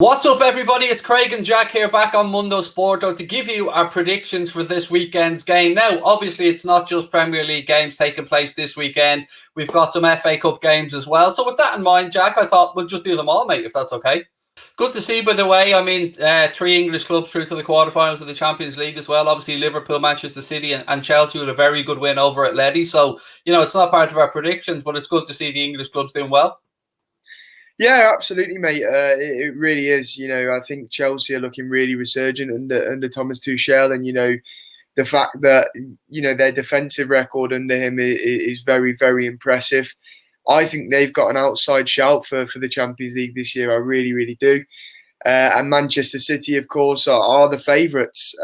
What's up, everybody? It's Craig and Jack here back on Mundo Sporto to give you our predictions for this weekend's game. Now, obviously, it's not just Premier League games taking place this weekend. We've got some FA Cup games as well. So with that in mind, Jack, I thought we'll just do them all, mate, if that's okay. Good to see, by the way. I mean, three English clubs through to the quarterfinals of the Champions League as well. Obviously, Liverpool, Manchester City and Chelsea with a very good win over at Letty. So, it's not part of our predictions, but it's good to see the English clubs doing well. Yeah, absolutely, mate. It really is. I think Chelsea are looking really resurgent under Thomas Tuchel, and the fact that their defensive record under him is very, very impressive. I think they've got an outside shout for the Champions League this year. I really, really do. And Manchester City, of course, are the favourites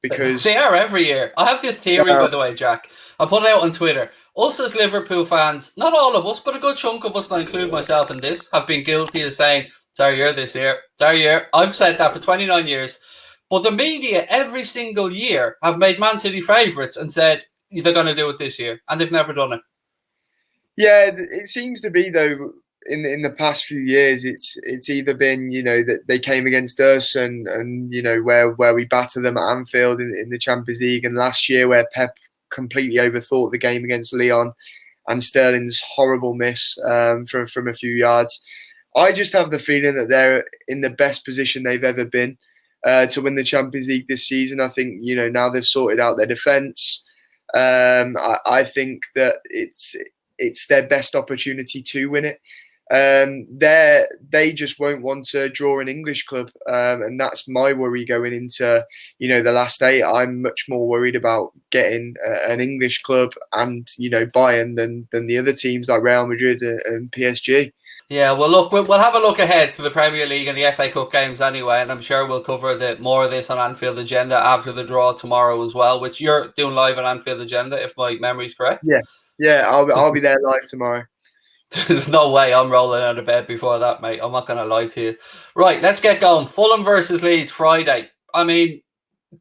because they are every year. I have this theory, by the way, Jack. I put it out on Twitter. Us as Liverpool fans, not all of us, but a good chunk of us, and I include myself in this, have been guilty of saying, it's our year this year. It's our year. I've said that for 29 years. But the media every single year have made Man City favourites and said they're going to do it this year. And they've never done it. Yeah, it seems to be, though, in the past few years, it's either been that they came against us and where we batter them at Anfield in the Champions League, and last year where Pep completely overthought the game against Lyon and Sterling's horrible miss from a few yards. I just have the feeling that they're in the best position they've ever been to win the Champions League this season. I think now they've sorted out their defence. I think that it's their best opportunity to win it. They just won't want to draw an English club, and that's my worry going into the last eight. I'm much more worried about getting an English club and Bayern than the other teams like Real Madrid and PSG. Yeah, well, look, we'll have a look ahead to the Premier League and the FA Cup games anyway, and I'm sure we'll cover more of this on Anfield Agenda after the draw tomorrow as well, which you're doing live on Anfield Agenda, if my memory's correct. Yeah, I'll be there live tomorrow. There's no way I'm rolling out of bed before that, mate. I'm not going to lie to you. Right, let's get going. Fulham versus Leeds Friday. I mean,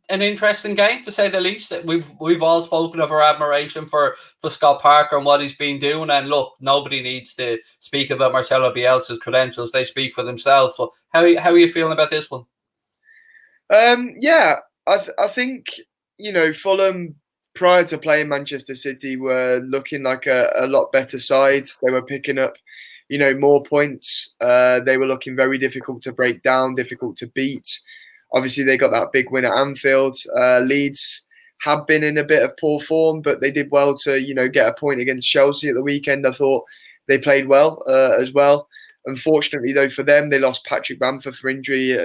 an interesting game to say the least. We've all spoken of our admiration for Scott Parker and what he's been doing. And look, nobody needs to speak about Marcelo Bielsa's credentials. They speak for themselves. But how are you feeling about this one? Yeah, I think Fulham, prior to playing Manchester City, were looking like a lot better side. They were picking up, more points. They were looking very difficult to break down, difficult to beat. Obviously, they got that big win at Anfield. Leeds have been in a bit of poor form, but they did well to, get a point against Chelsea at the weekend. I thought they played well as well. Unfortunately, though, for them, they lost Patrick Bamford for injury.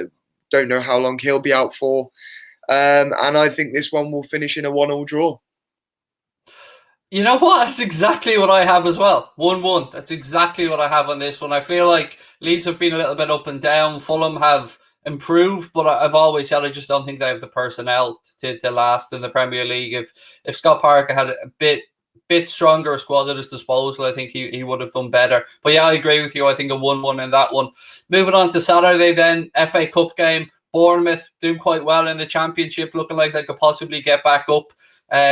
Don't know how long he'll be out for. And I think this one will finish in a 1-1 draw. You know what? That's exactly what I have as well. 1-1. That's exactly what I have on this one. I feel like Leeds have been a little bit up and down. Fulham have improved, but I've always said I just don't think they have the personnel to last in the Premier League. If Scott Parker had a bit stronger a squad at his disposal, I think he would have done better. But yeah, I agree with you. I think a 1-1 in that one. Moving on to Saturday then, FA Cup game. Bournemouth doing quite well in the Championship, looking like they could possibly get back up,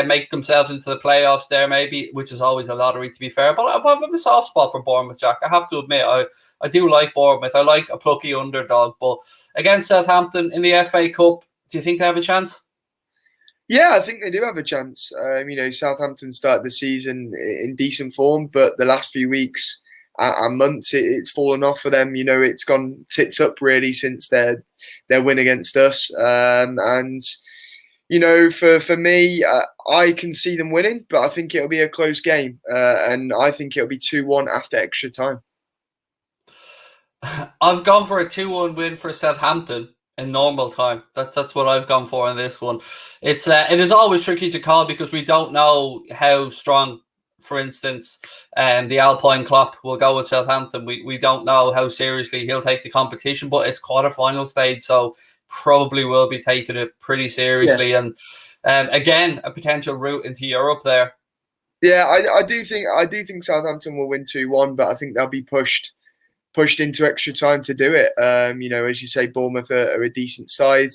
make themselves into the playoffs there maybe, which is always a lottery to be fair. But I have a soft spot for Bournemouth, Jack. I have to admit, I do like Bournemouth. I like a plucky underdog. But against Southampton in the FA Cup, do you think they have a chance? Yeah, I think they do have a chance. Southampton started the season in decent form, but the last few weeks and months, it's fallen off for them. It's gone tits up really since their win against us. For me, I can see them winning, but I think it'll be a close game, and I think it'll be 2-1 after extra time. I've gone for a 2-1 win for Southampton in normal time. That's what I've gone for in this one. It is always tricky to call because we don't know how strong, for instance, the Alpine Klopp will go with Southampton. We don't know how seriously he'll take the competition, but it's quarterfinal stage, so probably will be taking it pretty seriously. Yeah. And again, a potential route into Europe there. Yeah, I do think Southampton will win 2-1, but I think they'll be pushed into extra time to do it. As you say, Bournemouth are a decent side.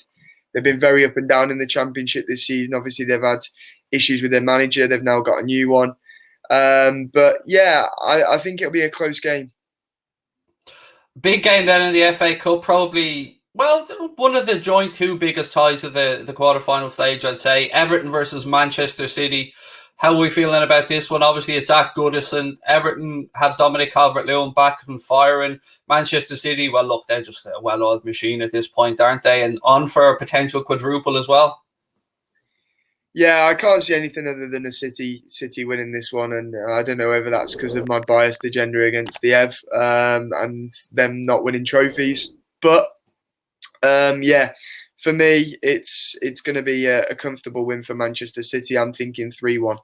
They've been very up and down in the Championship this season. Obviously, they've had issues with their manager. They've now got a new one. But yeah, I think it'll be a close game. Big game then in the FA Cup, probably, well, one of the joint two biggest ties of the quarter-final stage, I'd say. Everton versus Manchester City. How are we feeling about this one? Obviously, it's at Goodison. Everton have Dominic Calvert-Lewin back and firing. Manchester City, well, look, they're just a well-oiled machine at this point, aren't they? And on for a potential quadruple as well. Yeah, I can't see anything other than a City winning this one, and I don't know whether that's because of my biased agenda against the Ev and them not winning trophies. But yeah, for me, it's going to be a comfortable win for Manchester City. I'm thinking 3-1.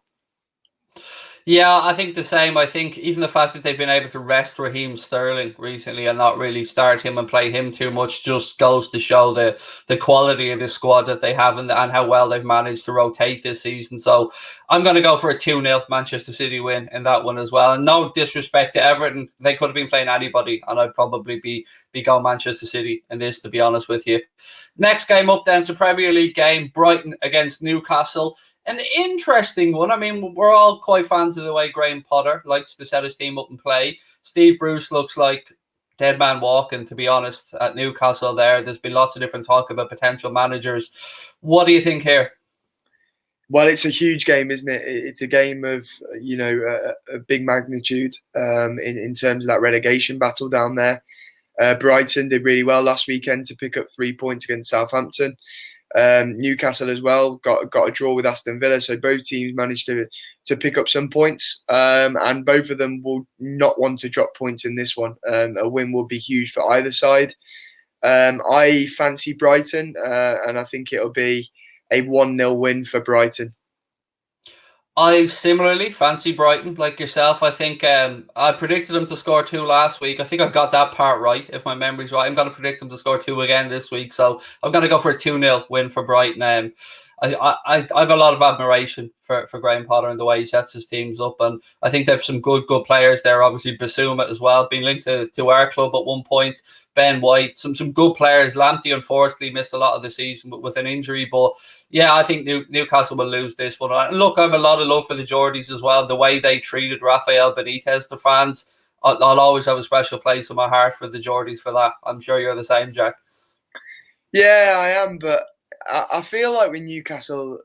Yeah, I think the same. I think even the fact that they've been able to rest Raheem Sterling recently and not really start him and play him too much just goes to show the quality of the squad that they have and how well they've managed to rotate this season. So I'm going to go for a 2-0 Manchester City win in that one as well. And no disrespect to Everton, they could have been playing anybody, and I'd probably be going Manchester City in this, to be honest with you. Next game up then, it's a Premier League game, Brighton against Newcastle. An interesting one. I mean, we're all quite fans of the way Graham Potter likes to set his team up and play. Steve Bruce looks like dead man walking, to be honest, at Newcastle there. There's been lots of different talk about potential managers. What do you think here? Well, it's a huge game, isn't it? It's a game of, a big magnitude in terms of that relegation battle down there. Brighton did really well last weekend to pick up 3 points against Southampton. Newcastle as well got a draw with Aston Villa, so both teams managed to pick up some points, and both of them will not want to drop points in this one. A win will be huge for either side. I fancy Brighton, and I think it'll be a 1-0 win for Brighton. I similarly fancy Brighton, like yourself. I think I predicted them to score 2 last week. I think I got that part right, if my memory's right. I'm going to predict them to score 2 again this week. So I'm going to go for a 2-0 win for Brighton. I have a lot of admiration for Graham Potter and the way he sets his teams up. And I think they have some good players there. Obviously, Basuma as well, being linked to our club at one point. Ben White, some good players. Lamptey, unfortunately, missed a lot of the season with an injury. But yeah, I think Newcastle will lose this one. And look, I have a lot of love for the Geordies as well. The way they treated Rafael Benitez, the fans, I'll always have a special place in my heart for the Geordies for that. I'm sure you're the same, Jack. Yeah, I am, but I feel like with Newcastle,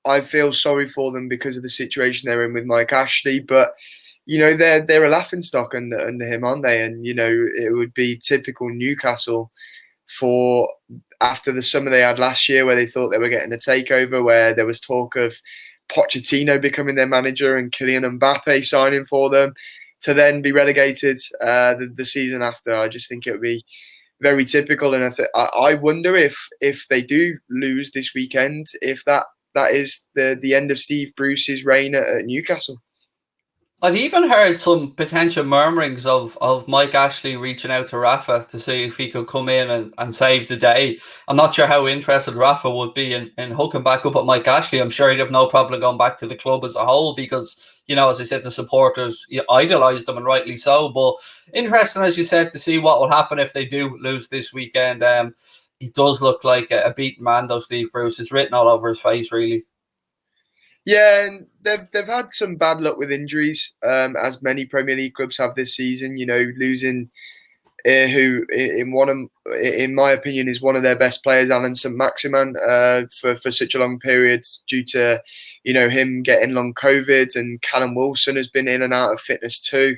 I feel sorry for them because of the situation they're in with Mike Ashley, but they're a laughingstock under him, aren't they? And it would be typical Newcastle for after the summer they had last year, where they thought they were getting a takeover, where there was talk of Pochettino becoming their manager and Kylian Mbappe signing for them, to then be relegated the season after. I just think it would be very typical, and I wonder if they do lose this weekend, if that is the end of Steve Bruce's reign at Newcastle. I've even heard some potential murmurings of Mike Ashley reaching out to Rafa to see if he could come in and save the day. I'm not sure how interested Rafa would be in hooking back up at Mike Ashley. I'm sure he'd have no problem going back to the club as a whole because, as I said, the supporters idolise them, and rightly so. But interesting, as you said, to see what will happen if they do lose this weekend. He does look like a beaten man, though, Steve Bruce. It's written all over his face, really. Yeah, and they've had some bad luck with injuries, as many Premier League clubs have this season. Losing who in my opinion is one of their best players, Alan St-Maximin, for such a long period due to him getting long COVID, and Callum Wilson has been in and out of fitness too.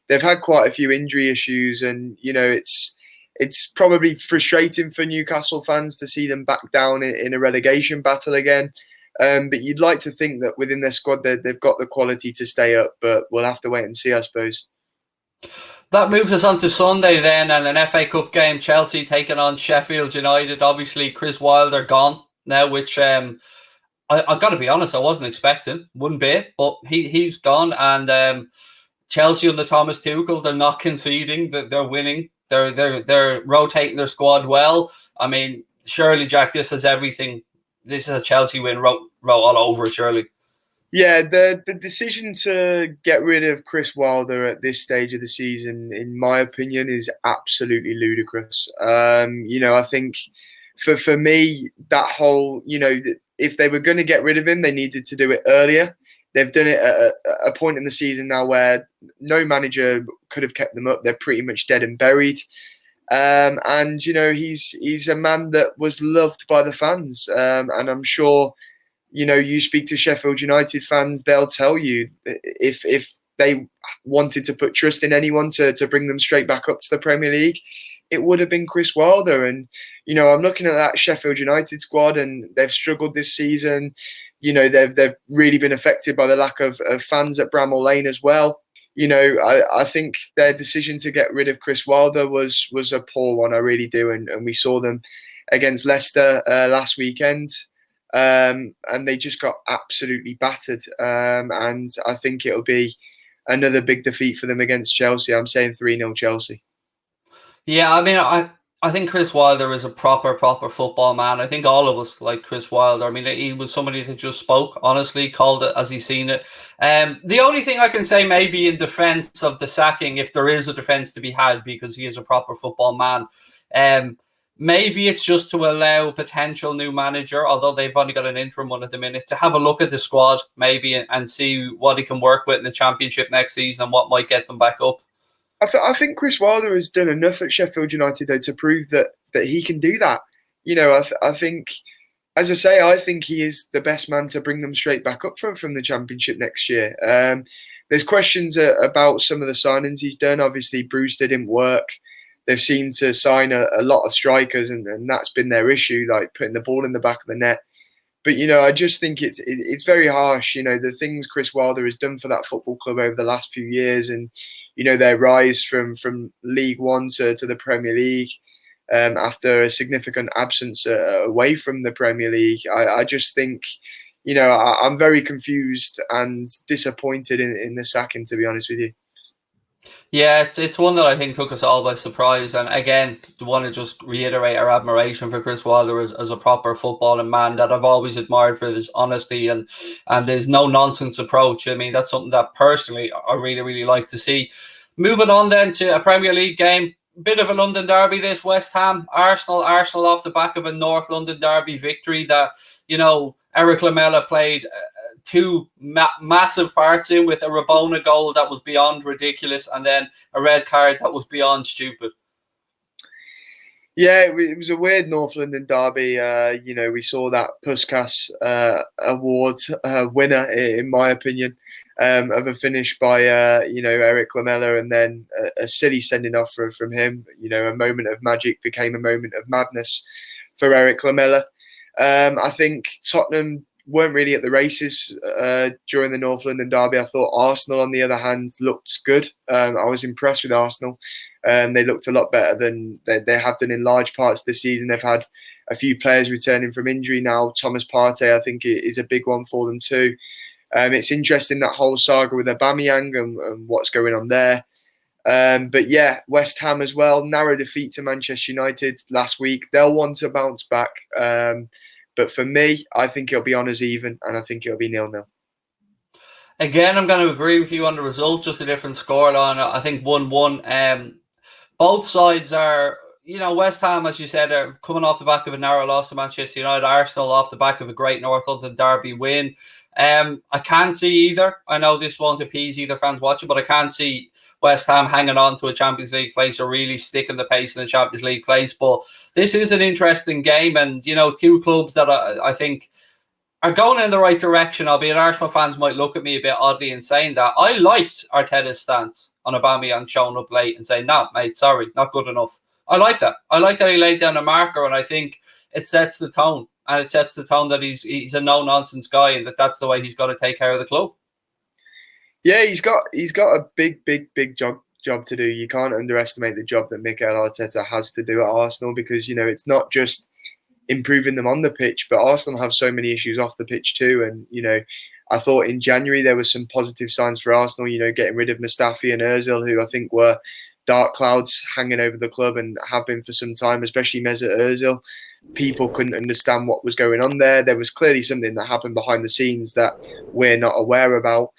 They've had quite a few injury issues, and it's probably frustrating for Newcastle fans to see them back down in a relegation battle again. But you'd like to think that within their squad they've got the quality to stay up, but we'll have to wait and see, I suppose. That moves us on to Sunday then, and an FA Cup game, Chelsea taking on Sheffield United. Obviously, Chris Wilder gone now, which I've got to be honest, I wasn't expecting one bit, but he's gone, and Chelsea under Thomas Tuchel, they're not conceding, that they're winning. They're rotating their squad well. I mean, surely, Jack, this is everything. This is a Chelsea win, wrote all over it, surely. Yeah, the decision to get rid of Chris Wilder at this stage of the season, in my opinion, is absolutely ludicrous. I think for me, that whole, if they were going to get rid of him, they needed to do it earlier. They've done it at a point in the season now where no manager could have kept them up. They're pretty much dead and buried. And he's a man that was loved by the fans, and I'm sure you speak to Sheffield United fans, they'll tell you if they wanted to put trust in anyone to bring them straight back up to the Premier League, it would have been Chris Wilder. And I'm looking at that Sheffield United squad, and they've struggled this season. They've really been affected by the lack of fans at Bramall Lane as well. I think their decision to get rid of Chris Wilder was a poor one. I really do. And we saw them against Leicester last weekend, and they just got absolutely battered. And I think it'll be another big defeat for them against Chelsea. I'm saying 3-0 Chelsea. Yeah, I mean, I think Chris Wilder is a proper football man. I think all of us like Chris Wilder. I mean, he was somebody that just spoke, honestly, called it as he's seen it. The only thing I can say maybe in defence of the sacking, if there is a defence to be had, because he is a proper football man, maybe it's just to allow potential new manager, although they've only got an interim one at the minute, to have a look at the squad maybe and see what he can work with in the Championship next season and what might get them back up. I think Chris Wilder has done enough at Sheffield United, though, to prove that he can do that. I think, as I say, I think he is the best man to bring them straight back up from the Championship next year. There's questions about some of the signings he's done. Obviously, Brewster didn't work. They've seemed to sign a lot of strikers, and that's been their issue, like putting the ball in the back of the net. But, I just think it's very harsh, the things Chris Wilder has done for that football club over the last few years, and, their rise from League One to the Premier League after a significant absence away from the Premier League. I just think, I'm very confused and disappointed in the sacking, to be honest with you. Yeah, it's one that I think took us all by surprise. And again, I want to just reiterate our admiration for Chris Wilder as a proper footballing man that I've always admired for his honesty and his no nonsense approach. I mean, that's something that personally I really, really like to see. Moving on then to a Premier League game, bit of a London derby this, West Ham, Arsenal off the back of a North London derby victory that, Eric Lamela played two massive parts in, with a Rabona goal that was beyond ridiculous and then a red card that was beyond stupid. Yeah, it was a weird North London derby. We saw that Puskas award winner, in my opinion, of a finish by Eric Lamela, and then a silly sending off from him. A moment of magic became a moment of madness for Eric Lamela. I think Tottenham weren't really at the races during the North London derby. I thought Arsenal, on the other hand, looked good. I was impressed with Arsenal. They looked a lot better than they have done in large parts of the season. They've had a few players returning from injury now. Thomas Partey, I think, is a big one for them too. It's interesting, that whole saga with Aubameyang and what's going on there. But yeah, West Ham as well. Narrow defeat to Manchester United last week. They'll want to bounce back. But for me, I think it'll be on as even, and I think it'll be 0-0. Again, I'm going to agree with you on the result, just a different scoreline. I think 1-1. Both sides are, West Ham, as you said, are coming off the back of a narrow loss to Manchester United. Arsenal off the back of a great North London derby win. I can't see either. I know this won't appease either fans watching, but I can't see West Ham hanging on to a Champions League place or really sticking the pace in the Champions League place. But this is an interesting game, and two clubs that I think are going in the right direction, albeit Arsenal fans might look at me a bit oddly in saying that. I liked Arteta's stance on Aubameyang showing up late and saying, "No, mate, sorry, not good enough." I like that. I like that he laid down a marker, and I think it sets the tone. And it sets the tone that he's a no-nonsense guy, and that's the way he's got to take care of the club. Yeah, he's got a big job to do. You can't underestimate the job that Mikel Arteta has to do at Arsenal, because it's not just improving them on the pitch, but Arsenal have so many issues off the pitch too. And I thought in January there were some positive signs for Arsenal. Getting rid of Mustafi and Özil, who I think were dark clouds hanging over the club and have been for some time, especially Mesut Özil. People couldn't understand what was going on there. There was clearly something that happened behind the scenes that we're not aware about.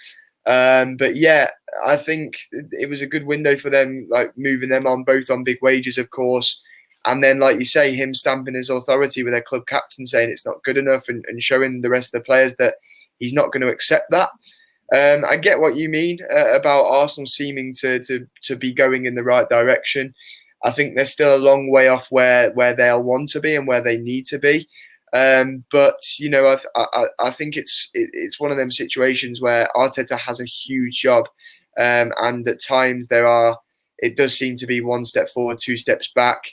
But yeah, I think it was a good window for them, like moving them on, both on big wages, of course. And then, like you say, him stamping his authority with their club captain saying it's not good enough, and showing the rest of the players that he's not going to accept that. I get what you mean about Arsenal seeming to be going in the right direction. I think they're still a long way off where they'll want to be and where they need to be. But I think it's one of them situations where Arteta has a huge job, and at times it does seem to be one step forward, two steps back.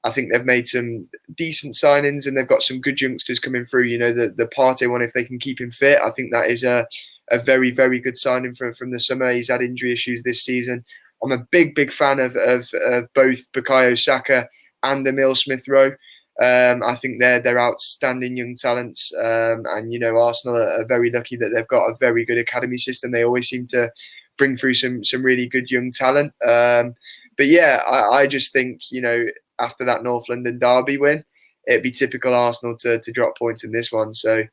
I think they've made some decent signings and they've got some good youngsters coming through. The Partey one, if they can keep him fit, I think that is a very, very good signing from the summer. He's had injury issues this season. I'm a big fan of both Bukayo Saka and Emile Smith-Rowe. I think they're outstanding young talents, and Arsenal are very lucky that they've got a very good academy system. They always seem to bring through some really good young talent. But yeah, I just think after that North London derby win, it'd be typical Arsenal to drop points in this one. So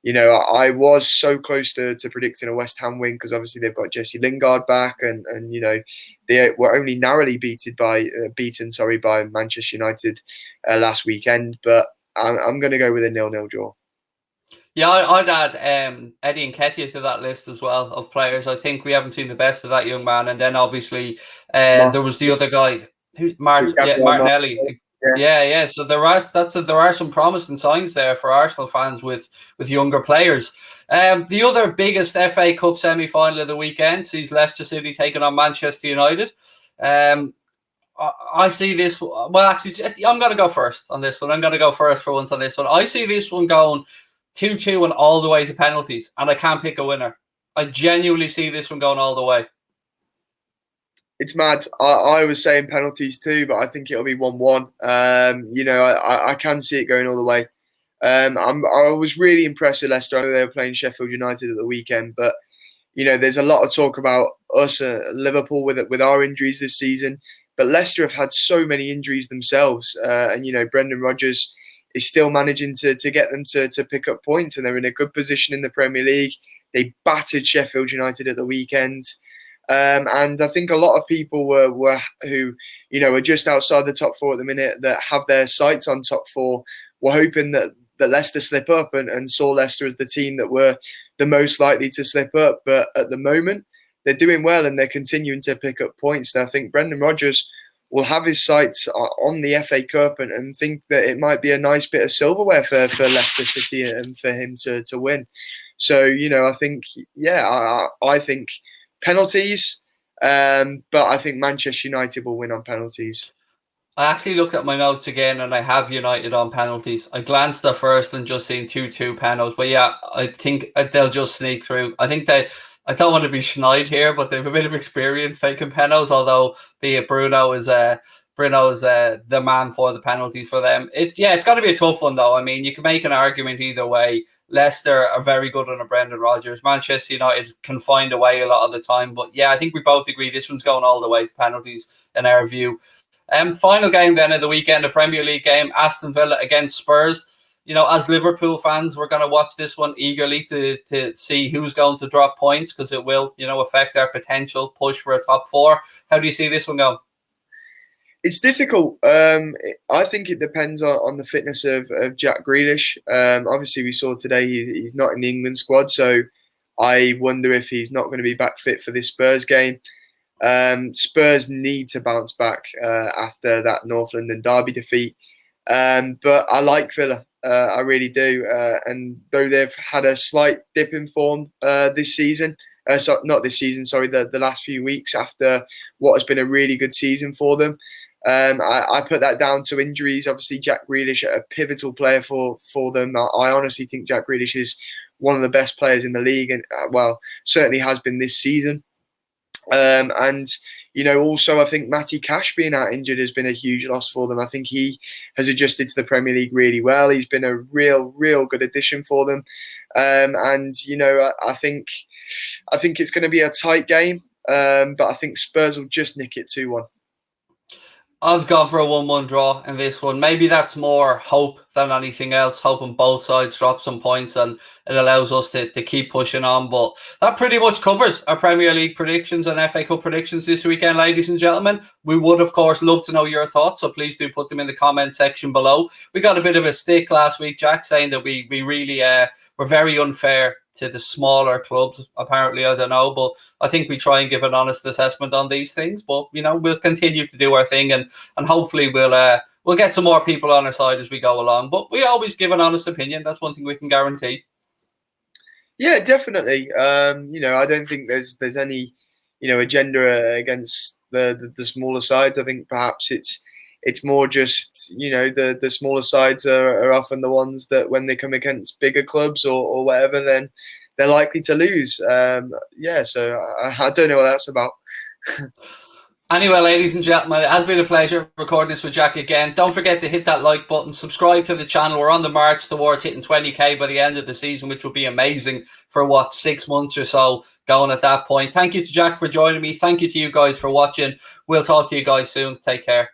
I was so close to predicting a West Ham win because obviously they've got Jesse Lingard back, and they were only narrowly beaten by Manchester United last weekend. But I'm going to go with a 0-0 draw. Yeah, I'd add Eddie Nketiah to that list as well of players. I think we haven't seen the best of that young man, and then obviously there was the other guy, Martinelli. Yeah. So there are some promising signs there for Arsenal fans with younger players. The other biggest FA Cup semi-final of the weekend sees Leicester City taking on Manchester United. I see this. Well, actually, I'm going to go first on this one. I'm going to go first for once on this one. I see this one going 2-2 and all the way to penalties, and I can't pick a winner. I genuinely see this one going all the way. It's mad. I was saying penalties too, but I think it'll be 1-1. I can see it going all the way. I was really impressed with Leicester. I know they were playing Sheffield United at the weekend, but there's a lot of talk about us, Liverpool, with our injuries this season. But Leicester have had so many injuries themselves, and Brendan Rodgers is still managing to get them to pick up points, and they're in a good position in the Premier League. They battered Sheffield United at the weekend. And I think a lot of people who are just outside the top four at the minute that have their sights on top four were hoping that Leicester slip up and saw Leicester as the team that were the most likely to slip up. But at the moment, they're doing well and they're continuing to pick up points. And I think Brendan Rodgers will have his sights on the FA Cup and think that it might be a nice bit of silverware for Leicester City and for him to win. So, I think, I think penalties, but I think Manchester United will win on penalties. I actually looked at my notes again and I have United on penalties. I glanced at first and just seen 2-2 penalties, but yeah, I think they'll just sneak through. I think I don't want to be snide here, but they have a bit of experience taking penalties, although be it Bruno is the man for the penalties for them. It's got to be a tough one though. I mean, you can make an argument either way. Leicester are very good under Brendan Rodgers. Manchester United can find a way a lot of the time. But yeah, I think we both agree this one's going all the way to penalties in our view. Final game then of the weekend, a Premier League game, Aston Villa against Spurs. As Liverpool fans, we're going to watch this one eagerly to see who's going to drop points because it will, affect our potential push for a top four. How do you see this one going? It's difficult. I think it depends on the fitness of Jack Grealish. Obviously, we saw today he's not in the England squad, so I wonder if he's not going to be back fit for this Spurs game. Spurs need to bounce back after that North London derby defeat. But I like Villa. I really do. And though they've had a slight dip in form this season, not this season, sorry, the last few weeks after what has been a really good season for them. I put that down to injuries. Obviously, Jack Grealish, a pivotal player for them. I honestly think Jack Grealish is one of the best players in the league, and certainly has been this season. And also I think Matty Cash being out injured has been a huge loss for them. I think he has adjusted to the Premier League really well. He's been a real good addition for them. I think it's going to be a tight game, but I think Spurs will just nick it 2-1. I've gone for a 1-1 draw in this one. Maybe that's more hope than anything else, hoping both sides drop some points and it allows us to keep pushing on. But that pretty much covers our Premier League predictions and FA Cup predictions this weekend, ladies and gentlemen. We would, of course, love to know your thoughts, so please do put them in the comment section below. We got a bit of a stick last week, Jack, saying that we really were very unfair to the smaller clubs. Apparently, I don't know, but I think we try and give an honest assessment on these things. But we'll continue to do our thing, and hopefully we'll get some more people on our side as we go along. But we always give an honest opinion. That's one thing we can guarantee. Yeah, definitely. I don't think there's any agenda against the smaller sides. I think perhaps it's more just the smaller sides are often the ones that when they come against bigger clubs or whatever, then they're likely to lose. So I don't know what that's about. Anyway, ladies and gentlemen, it has been a pleasure recording this with Jack again. Don't forget to hit that like button, subscribe to the channel. We're on the march towards hitting 20k by the end of the season, which will be amazing for 6 months or so going at that point. Thank you to Jack for joining me. Thank you to you guys for watching. We'll talk to you guys soon. Take care.